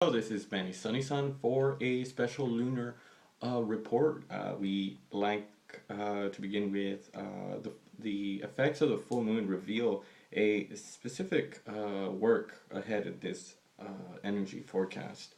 Hello, this is Manny Sunny-san for a special lunar report. We like to begin with the effects of the full moon reveal a specific work ahead of this energy forecast.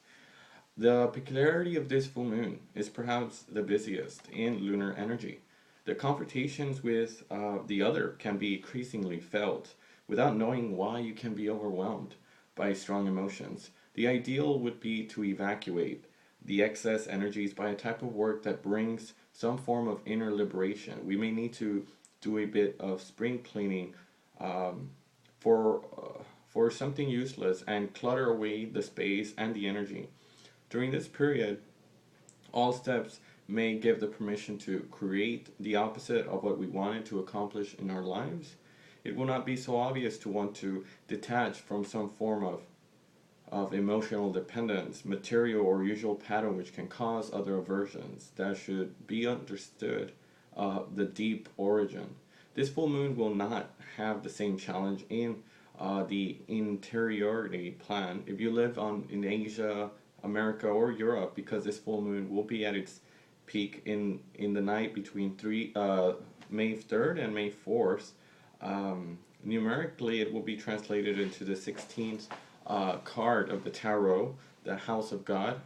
The peculiarity of this full moon is perhaps the busiest in lunar energy. The confrontations with the other can be increasingly felt without knowing why you can be overwhelmed by strong emotions. The ideal would be to evacuate the excess energies by a type of work that brings some form of inner liberation. We may need to do a bit of spring cleaning um, for something useless and clutter away the space and the energy. During this period, all steps may give the permission to create the opposite of what we wanted to accomplish in our lives. It will not be so obvious to want to detach from some form of emotional dependence, material or usual pattern which can cause other aversions that should be understood the deep origin. This full moon will not have the same challenge in the interiority plan if you live in Asia, America, or Europe, because this full moon will be at its peak in the night between May 3rd and May 4th. Numerically, it will be translated into the 16th card of the tarot, the House of God,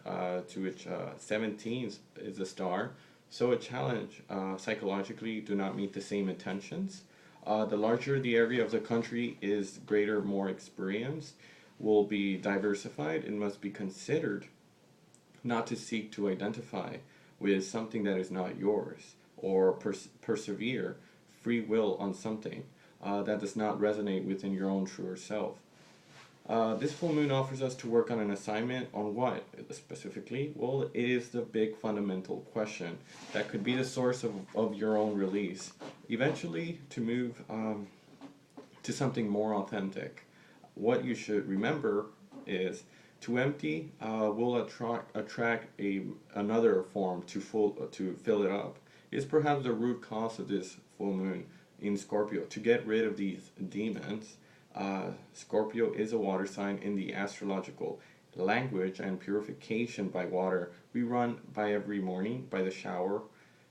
to which 17 is a star. So a challenge psychologically do not meet the same intentions. The larger the area of the country is, greater, more experienced, will be diversified and must be considered not to seek to identify with something that is not yours or persevere free will on something that does not resonate within your own truer self. This full moon offers us to work on an assignment on what specifically? Well, it is the big fundamental question that could be the source of your own release. Eventually, to move to something more authentic. What you should remember is to empty will attract another form to fill it up. Is perhaps the root cause of this full moon in Scorpio. To get rid of these demons, Scorpio is a water sign in the astrological language, and purification by water we run by every morning, by the shower,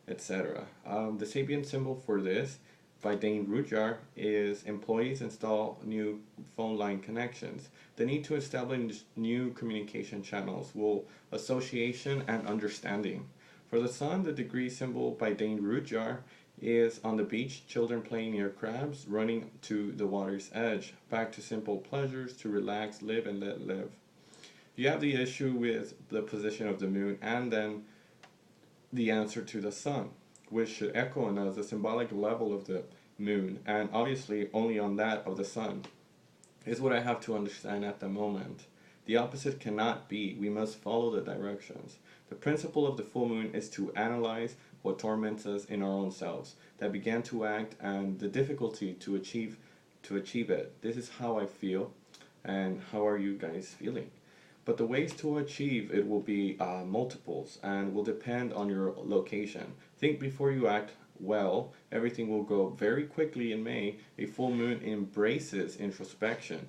etc. The Sabian symbol for this, by Dane Rudhyar, is employees install new phone line connections. The need to establish new communication channels will association and understanding. For the sun, the degree symbol by Dane Rudhyar is on the beach, children playing near crabs, running to the water's edge, back to simple pleasures, to relax, live, and let live. You have the issue with the position of the moon and then the answer to the sun, which should echo in us the symbolic level of the moon, and obviously only on that of the sun, is what I have to understand at the moment. The opposite cannot be. We must follow the directions. The principle of the full moon is to analyze what torments us in our own selves that began to act, and the difficulty to achieve it. This is how I feel, and how are you guys feeling? But the ways to achieve it will be multiples and will depend on your location. Think before you act. Well, everything will go very quickly in May. A full moon embraces introspection.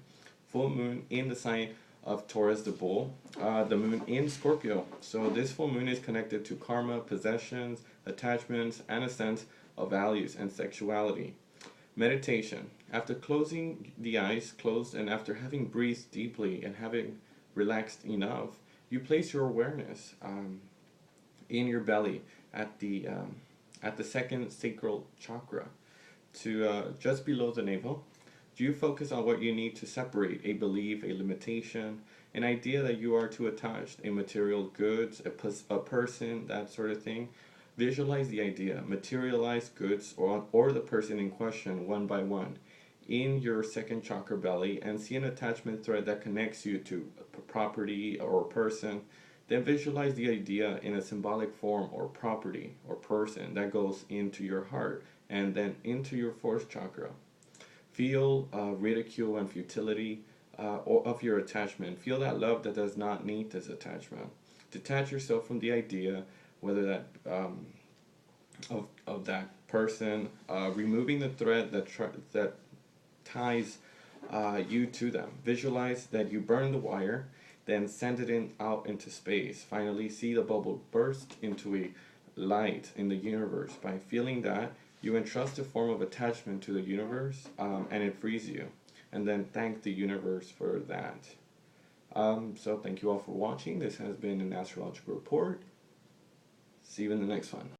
Full moon in the sign of Taurus the bull, the moon in Scorpio. So this full moon is connected to karma, possessions, attachments, and a sense of values and sexuality. Meditation. After closing the eyes closed and after having breathed deeply and having relaxed enough, you place your awareness in your belly at the second sacral chakra, to just below the navel. Do you focus on what you need to separate a belief, a limitation, an idea that you are too attached, a material goods, a person, that sort of thing? Visualize the idea, materialize goods or the person in question one by one in your second chakra belly, and see an attachment thread that connects you to a property or a person. Then visualize the idea in a symbolic form or property or person that goes into your heart and then into your fourth chakra. Feel ridicule and futility of your attachment. Feel that love that does not need this attachment. Detach yourself from the idea, whether that of that person, removing the thread that ties you to them. Visualize that you burn the wire then send it out into space. Finally, see the bubble burst into a light in the universe. By feeling that, you entrust a form of attachment to the universe, and it frees you. And then thank the universe for that. So thank you all for watching. This has been an astrological report. See you in the next one.